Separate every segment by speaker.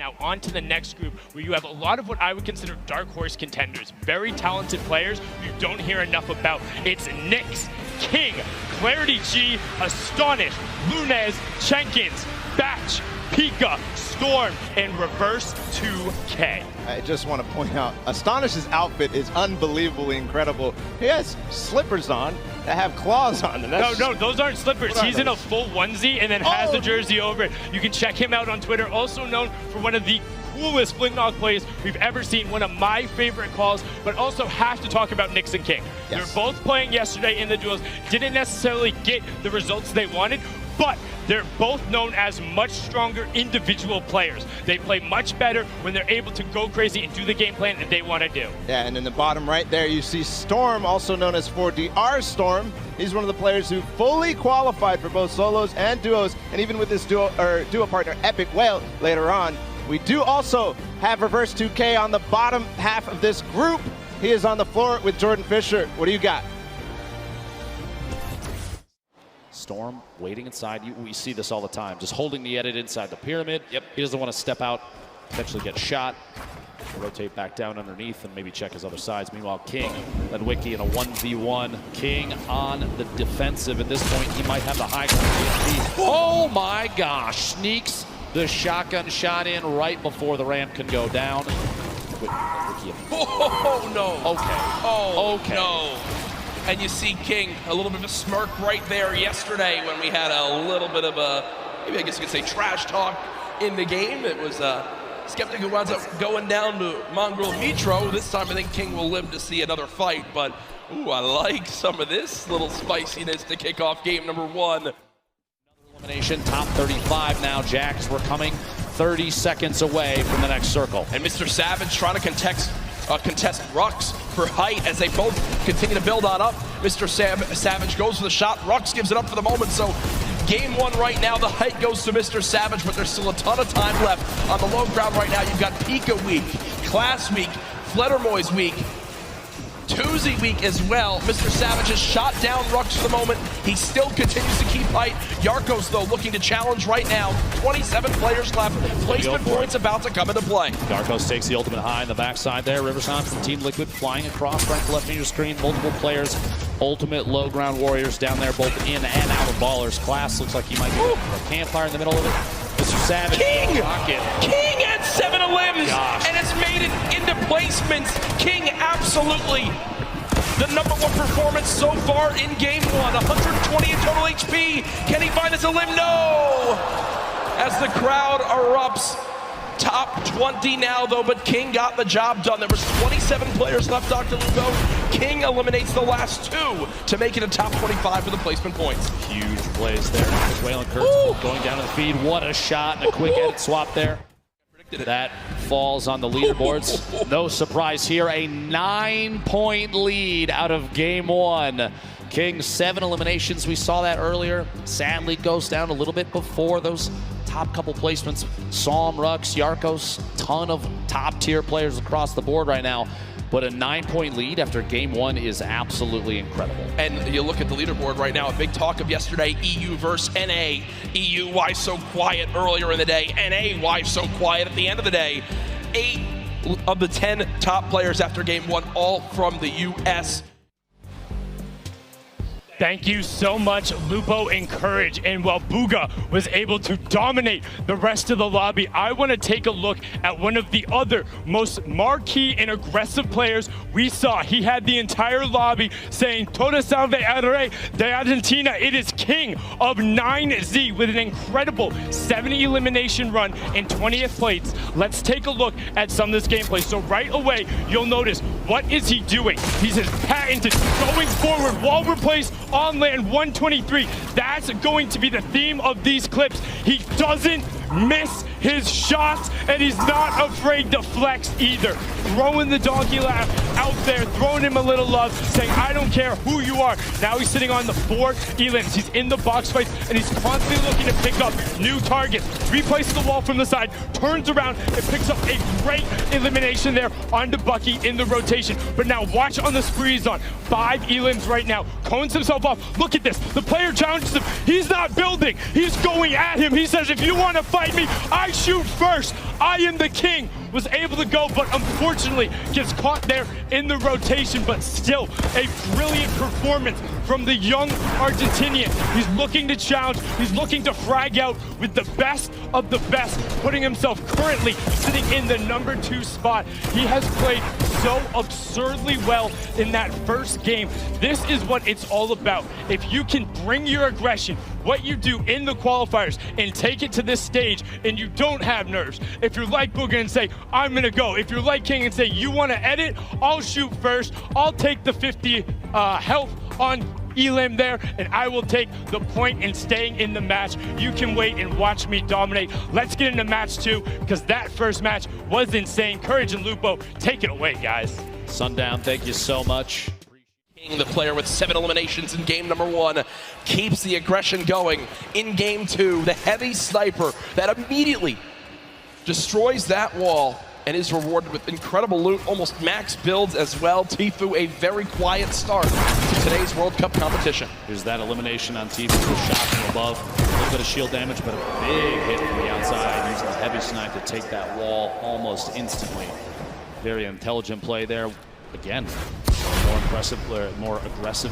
Speaker 1: Now on to the next group, where you have a lot of what I would consider dark horse contenders. Very talented players you don't hear enough about. It's Nyx, King, Clarity G, Astonish, Lunez, Jenkins, Batch, Pika, Storm, and Reverse 2K.
Speaker 2: I just want to point out, Astonish's outfit is unbelievably incredible. He has slippers on that have claws on them.
Speaker 1: No, those aren't slippers. He's in a full onesie and then has the jersey over it. You can check him out on Twitter. Also known for one of the coolest Flintlock plays we've ever seen. One of my favorite calls, but also have to talk about Nyx and King.
Speaker 2: Yes.
Speaker 1: They're both playing yesterday in the duels. Didn't necessarily get the results they wanted, but they're both known as much stronger individual players. They play much better when they're able to go crazy and do the game plan that they want to do.
Speaker 2: Yeah, and in the bottom right there, you see Storm, also known as 4DR Storm. He's one of the players who fully qualified for both solos and duos, and even with his duo partner, Epic Whale, later on. We do also have Reverse 2K on the bottom half of this group. He is on the floor with Jordan Fisher. What do you got?
Speaker 3: Storm waiting inside. We see this all the time. Just holding the edit inside the pyramid. Yep. He doesn't want to step out, potentially get shot. Rotate back down underneath and maybe check his other sides. Meanwhile, King led Wiki in a 1v1. King on the defensive. At this point, he might have the high ground. Oh my gosh. Sneaks the shotgun shot in right before the ramp can go down.
Speaker 4: Oh, no.
Speaker 3: Okay.
Speaker 4: Oh,
Speaker 3: okay.
Speaker 4: No. And you see King, a little bit of a smirk right there yesterday when we had a little bit of a, maybe I guess you could say trash talk in the game. It was Skeptic who winds up going down to Mongrel Mitro. This time I think King will live to see another fight, but ooh, I like some of this little spiciness to kick off game number one.
Speaker 3: Another elimination, top 35 now. Jacks, we're coming 30 seconds away from the next circle.
Speaker 4: And Mr. Savage trying to contest Rux for height as they both continue to build on up. Mr. Savage goes for the shot. Rux gives it up for the moment. So game one right now, the height goes to Mr. Savage, but there's still a ton of time left on the low ground right now. You've got Pika weak, Class weak, Fledermoy's weak, Tuesday week as well. Mr. Savage has shot down Rux for the moment. He still continues to keep height. Yarkos, though, looking to challenge right now. 27 players left. Placement points about to come into play.
Speaker 3: Yarkos takes the ultimate high in the backside there. Riverside from Team Liquid flying across right to left of your screen. Multiple players. Ultimate low ground warriors down there, both in and out of ballers. Class looks like he might get a campfire in the middle of it. Mr. Savage.
Speaker 4: King at 7 limbs, and it's made it into placements. King absolutely the #1 performance so far in game one. 120 in total HP. Can he find his limb? No! As the crowd erupts. Top 20 now, though, but King got the job done. There was 27 players left, Dr. Lugo. King eliminates the last two to make it a top 25 for the placement points.
Speaker 3: Huge plays there. Waylon Kurtz going down to the feed. What a shot and a quick edit swap there. That falls on the leaderboards. No surprise here. A 9-point lead out of game one. King, 7 eliminations. We saw that earlier. Sadly goes down a little bit before those top couple placements. Psalm, Rux, Yarkos, ton of top tier players across the board right now. But a 9-point lead after game one is absolutely incredible.
Speaker 4: And you look at the leaderboard right now, a big talk of yesterday, EU versus NA. EU, why so quiet earlier in the day? NA, why so quiet at the end of the day? 8 of the 10 top players after game one, all from the US.
Speaker 1: Thank you so much, Lupo and Courage. And while Booga was able to dominate the rest of the lobby, I want to take a look at one of the other most marquee and aggressive players we saw. He had the entire lobby saying, Toda salve al rey de Argentina. It is King of 9Z with an incredible 70 elimination run in 20th place. Let's take a look at some of this gameplay. So right away, you'll notice, what is he doing? He's his patented going forward wall replace on land 123. That's going to be the theme of these clips. He doesn't miss his shots, and he's not afraid to flex either. Throwing the donkey laugh out there, throwing him a little love, saying, I don't care who you are. Now he's sitting on the 4 elims. He's in the box fights, and he's constantly looking to pick up new targets. Replaces the wall from the side, turns around, and picks up a great elimination there onto Bucky in the rotation. But now watch on the spree he's on. 5 elims right now. Cones himself off. Look at this. The player challenges him. He's not building. He's going at him. He says, if you want to fight me, I shoot first. I Am the King was able to go, but unfortunately gets caught there in the rotation, but still a brilliant performance from the young Argentinian. He's looking to challenge, he's looking to frag out with the best of the best, putting himself currently sitting in the #2 spot. He has played so absurdly well in that first game. This is what it's all about. If you can bring your aggression, what you do in the qualifiers, and take it to this stage, and you don't have nerves. If you're like Booga and say, I'm gonna go. If you're like King and say, you wanna edit, I'll shoot first. I'll take the 50 health on Elim there, and I will take the point in staying in the match. You can wait and watch me dominate. Let's get into match 2, because that first match was insane. Courage and Lupo, take it away, guys.
Speaker 3: Sundown, thank you so much.
Speaker 4: King, the player with 7 eliminations in game number 1, keeps the aggression going. In game 2, the heavy sniper that immediately destroys that wall and is rewarded with incredible loot, almost max builds as well. Tfue, a very quiet start to today's World Cup competition.
Speaker 3: Here's that elimination on Tfue, a shot from above. A little bit of shield damage, but a big hit from the outside. Using a heavy snipe to take that wall almost instantly. Very intelligent play there. Again, more aggressive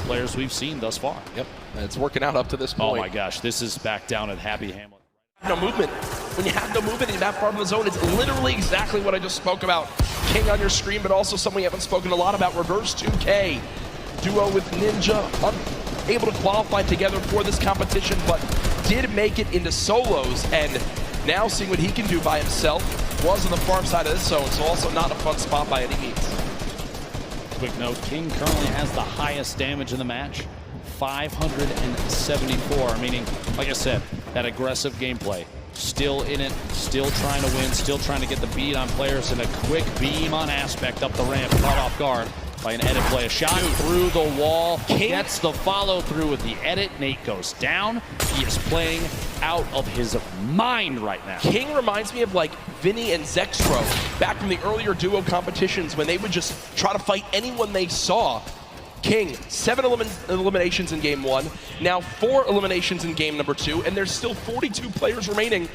Speaker 3: players we've seen thus far.
Speaker 4: Yep, and it's working out up to this point.
Speaker 3: Oh my gosh, this is back down at Happy Hamlet.
Speaker 4: No movement. When you have no movement in that part of the zone, it's literally exactly what I just spoke about. King on your screen, but also something we haven't spoken a lot about, Reverse 2K. Duo with Ninja, unable to qualify together for this competition, but did make it into solos, and now seeing what he can do by himself. Was on the far side of this zone, so also not a fun spot by any means.
Speaker 3: Quick note, King currently has the highest damage in the match, 574, meaning, like I said, that aggressive gameplay. Still in it, still trying to win, still trying to get the beat on players, and a quick beam on Aspect up the ramp, caught off guard by an edit play. A shot through the wall, gets the follow through with the edit. Nate goes down. He is playing out of his mind right now.
Speaker 4: King reminds me of like Vinny and Zextro back from the earlier duo competitions when they would just try to fight anyone they saw. King, 7 eliminations in game 1, now 4 eliminations in game number 2, and there's still 42 players remaining.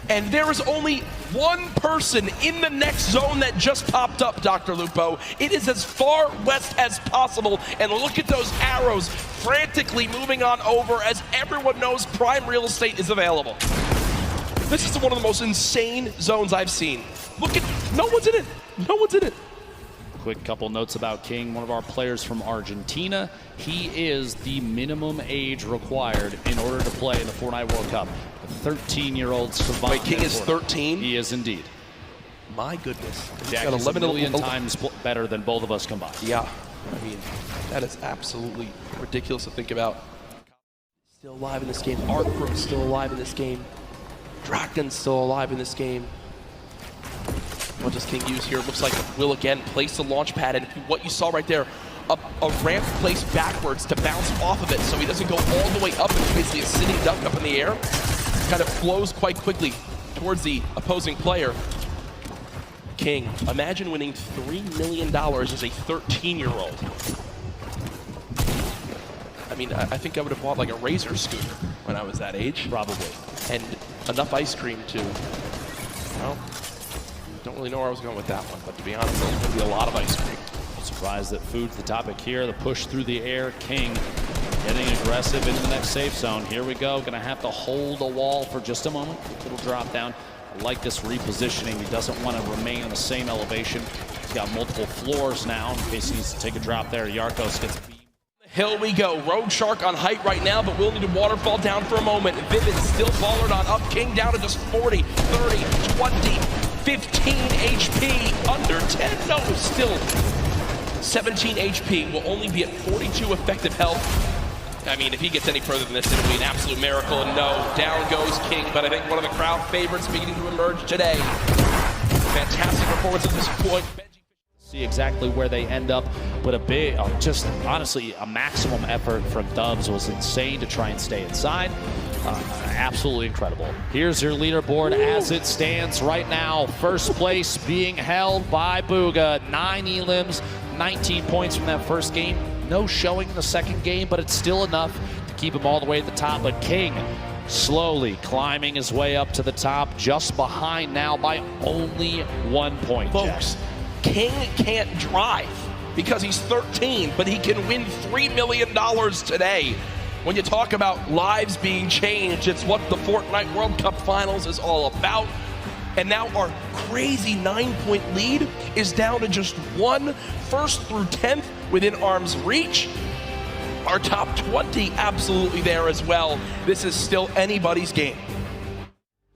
Speaker 4: And there is only one person in the next zone that just popped up, Dr. Lupo. It is as far west as possible, and look at those arrows frantically moving on over as everyone knows prime real estate is available. This is one of the most insane zones I've seen. Look at, no one's in it. No one's in it.
Speaker 3: Quick couple notes about King, one of our players from Argentina. He is the minimum age required in order to play in the Fortnite World Cup. A 13-year-old savant.
Speaker 4: Wait, King is 13?
Speaker 3: He is indeed.
Speaker 4: My goodness.
Speaker 3: Jack is 11 million times better than both of us combined.
Speaker 4: Yeah, I mean, that is absolutely ridiculous to think about. Still alive in this game. Artbrook's still alive in this game. Draken's still alive in this game. What does King use here? It looks like will again place the launch pad, and what you saw right there, a ramp placed backwards to bounce off of it so he doesn't go all the way up. It's basically a sitting duck up in the air. Kind of flows quite quickly towards the opposing player. King, imagine winning $3 million as a 13-year-old. I mean, I think I would have bought like a Razor scooter when I was that age.
Speaker 3: Probably.
Speaker 4: And enough ice cream to, well, don't really know where I was going with that one, but to be honest, there's going to be a lot of ice cream.
Speaker 3: Surprised that food's the topic here. The push through the air. King getting aggressive into the next safe zone. Here we go. Going to have to hold a wall for just a moment. Little drop down. I like this repositioning. He doesn't want to remain on the same elevation. He's got multiple floors now in case he needs to take a drop there. Yarkos gets beat.
Speaker 4: Hill we go. Rogue Shark on height right now, but we'll need to waterfall down for a moment. Vivid still followed on up. King down to just 40, 30, 20, 15 HP. Under 10. No, still 17 HP. Will only be at 42 effective health. I mean, if he gets any further than this, it'll be an absolute miracle. And no, down goes King, but I think one of the crowd favorites beginning to emerge today. Fantastic performance at this point.
Speaker 3: See exactly where they end up, but a big, just honestly, a maximum effort from Dubs was insane to try and stay inside. Absolutely incredible. Here's your leaderboard as it stands right now. First place being held by Booga. 9 elims, 19 points from that first game. No showing in the second game, but it's still enough to keep him all the way at the top. But King slowly climbing his way up to the top, just behind now by only 1 point.
Speaker 4: Folks, King can't drive because he's 13, but he can win $3 million today. When you talk about lives being changed, it's what the Fortnite World Cup Finals is all about. And now our crazy 9-point lead is down to just 1, 1st through 10th within arm's reach. Our top 20 absolutely there as well. This is still anybody's game.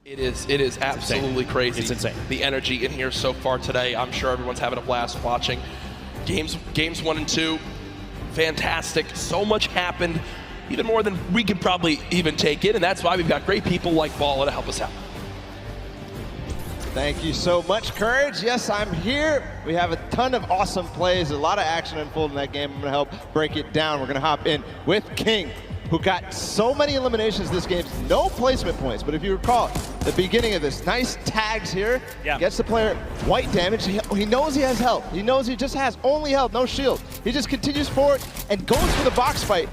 Speaker 4: It is absolutely crazy.
Speaker 3: It's insane.
Speaker 4: The energy in here so far today. I'm sure everyone's having a blast watching. Games 1 and 2, fantastic. So much happened, even more than we could probably even take in, and that's why we've got great people like Balla to help us out.
Speaker 2: Thank you so much, Courage. Yes, I'm here. We have a ton of awesome plays, a lot of action unfolding in that game. I'm going to help break it down. We're going to hop in with King, who got so many eliminations this game, no placement points. But if you recall, the beginning of this, nice tags here, gets the player white damage. He knows he has health. He knows he just has only health, no shield. He just continues forward and goes for the box fight.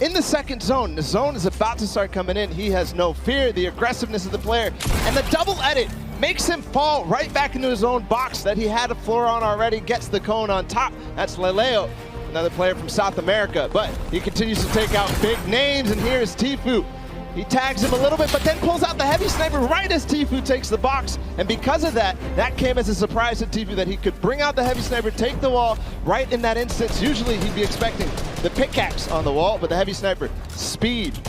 Speaker 2: In the second zone, the zone is about to start coming in. He has no fear, the aggressiveness of the player, and the double edit makes him fall right back into his own box that he had a floor on already, gets the cone on top. That's Leleo, another player from South America, but he continues to take out big names, and here's Tfue. He tags him a little bit, but then pulls out the heavy sniper right as Tfue takes the box, and because of that, that came as a surprise to Tfue that he could bring out the heavy sniper, take the wall right in that instance. Usually he'd be expecting the pickaxe on the wall, but the heavy sniper, speed.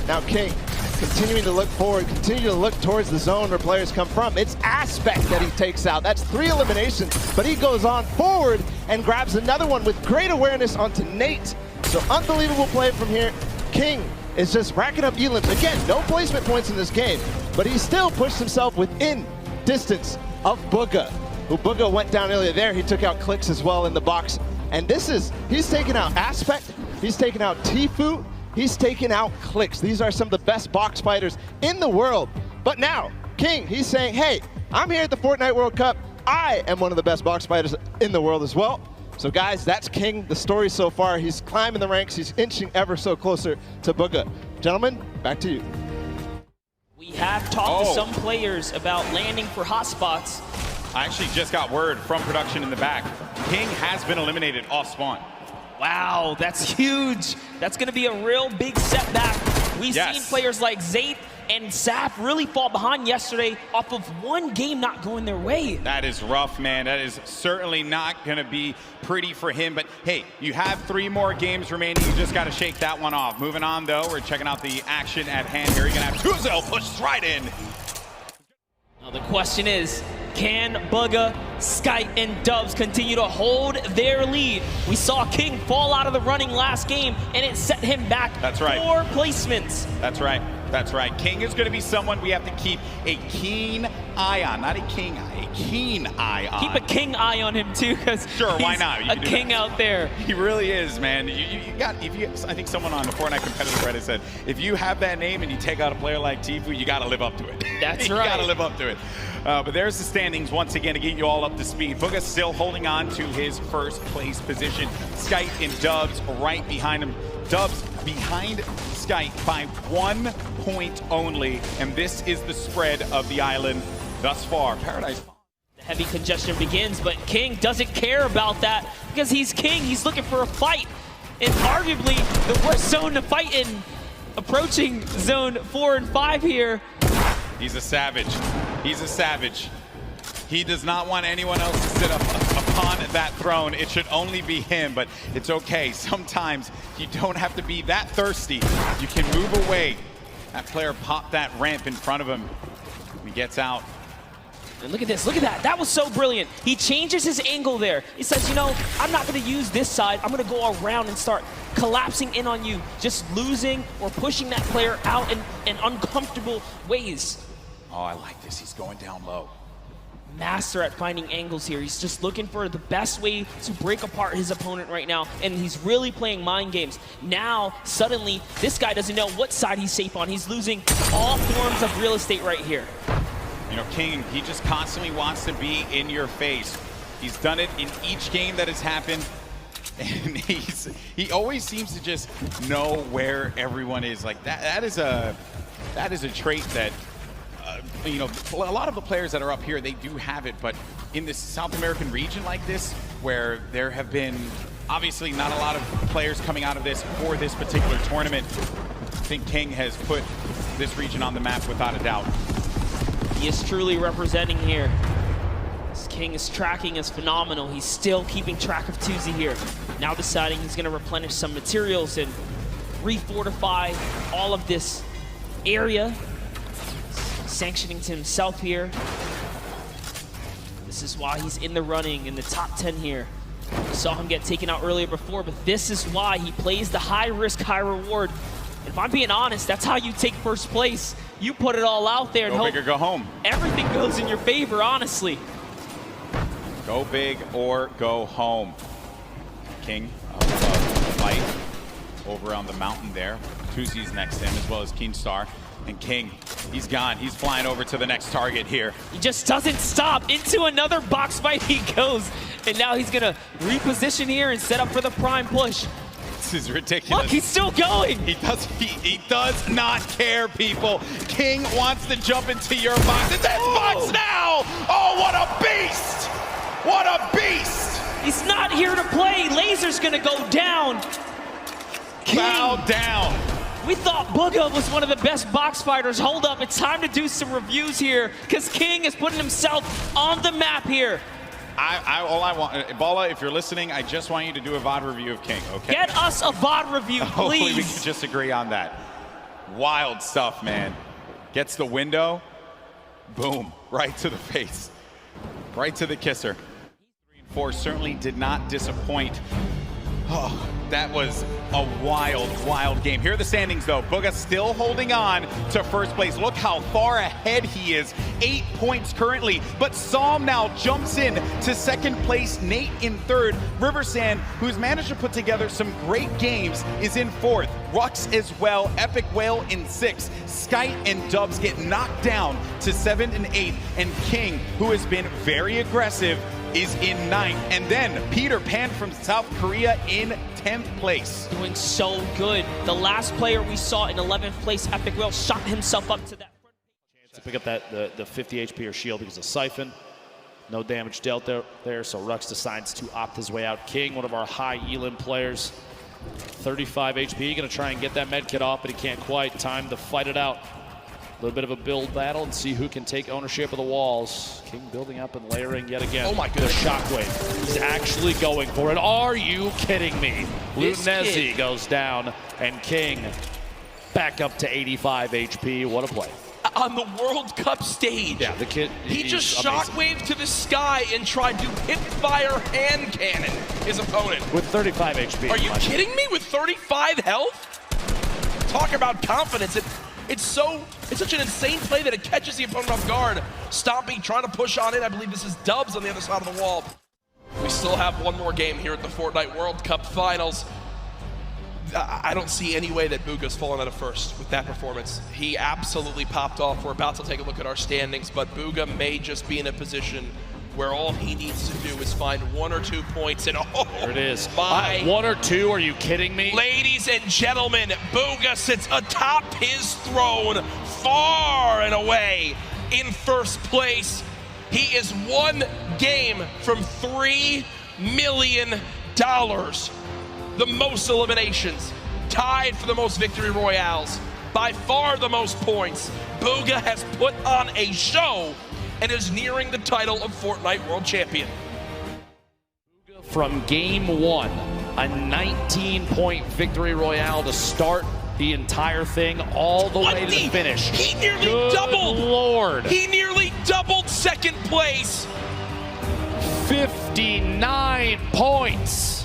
Speaker 2: Now King, continuing to look forward, continue to look towards the zone where players come from. It's Aspect that he takes out. That's 3 eliminations, but he goes on forward and grabs another one with great awareness onto Nate. So unbelievable play from here. King is just racking up elims. Again, no placement points in this game, but he still pushed himself within distance of Bugha, who Bugha went down earlier there. He took out Clicks as well in the box. And he's taken out Aspect, he's taken out Tfue, he's taken out Clicks. These are some of the best box fighters in the world. But now, King, he's saying, hey, I'm here at the Fortnite World Cup. I am one of the best box fighters in the world as well. So guys, that's King, the story so far. He's climbing the ranks, he's inching ever so closer to Bugha. Gentlemen, back to you.
Speaker 5: We have talked to some players about landing for hotspots.
Speaker 6: I actually just got word from production in the back. King has been eliminated off spawn.
Speaker 5: Wow, that's huge. That's going to be a real big setback. We've seen players like Zayt and Saf really fall behind yesterday off of one game not going their way.
Speaker 6: That is rough, man. That is certainly not going to be pretty for him. But hey, you have 3 more games remaining. You just got to shake that one off. Moving on, though, we're checking out the action at hand here. You're going to have Tuzel pushed right in.
Speaker 5: Now the question is, can Bugha, Skype, and Dubs continue to hold their lead? We saw King fall out of the running last game, and it set him back 4 placements.
Speaker 6: That's right. That's right. King is going to be someone we have to keep a keen eye on. Not a king eye, a keen eye on.
Speaker 5: Keep a king eye on him, too, because
Speaker 6: why not?
Speaker 5: a king out there.
Speaker 6: He really is, man. I think someone on the Fortnite competitive Reddit said, if you have that name and you take out a player like Tfue, you got to live up to it.
Speaker 5: That's
Speaker 6: right.
Speaker 5: You
Speaker 6: got to live up to it. But there's the standings once again to get you all up to speed. Bugha still holding on to his first place position. Skype and Dubs right behind him. Dubs behind Skype by 1 point only, and this is the spread of the island thus far. Paradise.
Speaker 5: The heavy congestion begins, but King doesn't care about that because he's King. He's looking for a fight, and arguably the worst zone to fight in, approaching zone 4 and 5 here.
Speaker 6: He's a savage. He's a savage. He does not want anyone else to sit up upon that throne. It should only be him, but it's okay. Sometimes you don't have to be that thirsty. You can move away. That player popped that ramp in front of him. He gets out.
Speaker 5: And look at this, look at that. That was so brilliant. He changes his angle there. He says, you know, I'm not gonna use this side. I'm gonna go around and start collapsing in on you, just losing or pushing that player out in uncomfortable ways.
Speaker 6: Oh, I like this. He's going down low.
Speaker 5: Master at finding angles here. He's just looking for the best way to break apart his opponent right now, and he's really playing mind games. Now, suddenly, this guy doesn't know what side he's safe on. He's losing all forms of real estate right here.
Speaker 6: You know, King, he just constantly wants to be in your face. He's done it in each game that has happened, and he always seems to just know where everyone is. Like, that is a That is a trait that, you know, a lot of the players that are up here, they do have it, but in this South American region like this, where there have been obviously not a lot of players coming out of this for this particular tournament, I think King has put this region on the map without a doubt.
Speaker 5: He is truly representing here. This King is tracking is phenomenal. He's still keeping track of Tuesday here. Now deciding he's going to replenish some materials and refortify all of this area. Sanctioning to himself here. This is why he's in the running in the top 10 here. We saw him get taken out earlier before, but this is why he plays the high risk, high reward. And if I'm being honest, that's how you take first place. You put it all out there and
Speaker 6: go
Speaker 5: hope
Speaker 6: big or go home.
Speaker 5: Everything goes in your favor, honestly.
Speaker 6: Go big or go home. King of the fight over on the mountain there. Tuzi's next to him, as well as Keenstar. And King, he's gone. He's flying over to the next target here.
Speaker 5: He just doesn't stop. Into another box fight he goes. And now he's gonna reposition here and set up for the prime push.
Speaker 6: This is ridiculous.
Speaker 5: Look, he's still going.
Speaker 6: He does not care, people. King wants to jump into your box. It's his box now! Oh, what a beast! What a beast!
Speaker 5: He's not here to play. Laser's gonna go down. King.
Speaker 6: Bow down.
Speaker 5: We thought Booga was one of the best box fighters. Hold up, it's time to do some reviews here, because King is putting himself on the map here.
Speaker 6: All I want, Bala, if you're listening, I just want you to do a VOD review of King, okay?
Speaker 5: Get us a VOD review, please.
Speaker 6: Hopefully we can just agree on that. Wild stuff, man. Gets the window, boom, right to the face. Right to the kisser. 3 and 4 certainly did not disappoint. Oh, that was a wild, wild game. Here are the standings, though. Booga still holding on to first place. Look how far ahead he is. 8 points currently, but Psalm now jumps in to second place. Nate in third. Riversand, who's managed to put together some great games, is in fourth. Rux as well. Epic Whale in sixth. Skite and Dubs get knocked down to 7th and 8th. And King, who has been very aggressive, is in 9th. And then Peter Pan from South Korea in 10th place.
Speaker 5: Doing so good. The last player we saw in 11th place, Epic Whale, shot himself up to that front page.
Speaker 3: To pick up that the 50 HP or shield because of Siphon. No damage dealt there, so Rux decides to opt his way out. King, one of our high Elim players, 35 HP, gonna try and get that med kit off, but he can't quite. Time to fight it out. A little bit of a build battle and see who can take ownership of the walls. King building up and layering yet again.
Speaker 4: Oh my goodness.
Speaker 3: The shockwave. He's actually going for it. Are you kidding me? Lutenezi goes down, and King back up to 85 HP. What a play.
Speaker 4: On the World Cup stage.
Speaker 3: Yeah, the kid.
Speaker 4: He just
Speaker 3: amazing.
Speaker 4: shockwaved to the sky and tried to hip fire hand cannon his opponent.
Speaker 3: With 35 HP.
Speaker 4: Are you kidding me? With 35 health? Talk about confidence. It's such an insane play that it catches the opponent off guard. Stomping, trying to push on it. I believe this is Dubs on the other side of the wall. We still have one more game here at the Fortnite World Cup Finals. I don't see any way that Booga's fallen out of first with that performance. He absolutely popped off. We're about to take a look at our standings, but Booga may just be in a position where all he needs to do is find 1 or 2 points, and
Speaker 3: there it is.
Speaker 4: 1
Speaker 3: or 2, are you kidding me?
Speaker 4: Ladies and gentlemen, Booga sits atop his throne, far and away in first place. He is 1 game from $3 million. The most eliminations, tied for the most victory royales, by far the most points. Booga has put on a show and is nearing the title of Fortnite World Champion.
Speaker 3: From game 1, a 19-point victory royale to start the entire thing all the way to the finish.
Speaker 4: He nearly
Speaker 3: Good
Speaker 4: doubled.
Speaker 3: Lord.
Speaker 4: He nearly doubled second place.
Speaker 3: 59 points.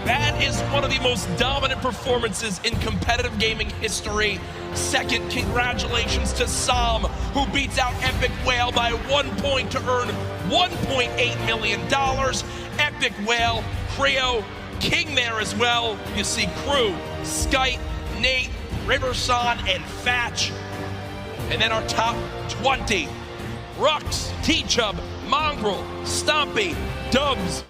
Speaker 4: That is one of the most dominant performances in competitive gaming history. Second, congratulations to Psalm, who beats out Epic Whale by 1 point to earn $1.8 million. Epic Whale, Creo, King there as well. You see Crew, Skite, Nate, Riverson, and Fatch. And then our top 20, Rux, T-Chub, Mongrel, Stompy, Dubs,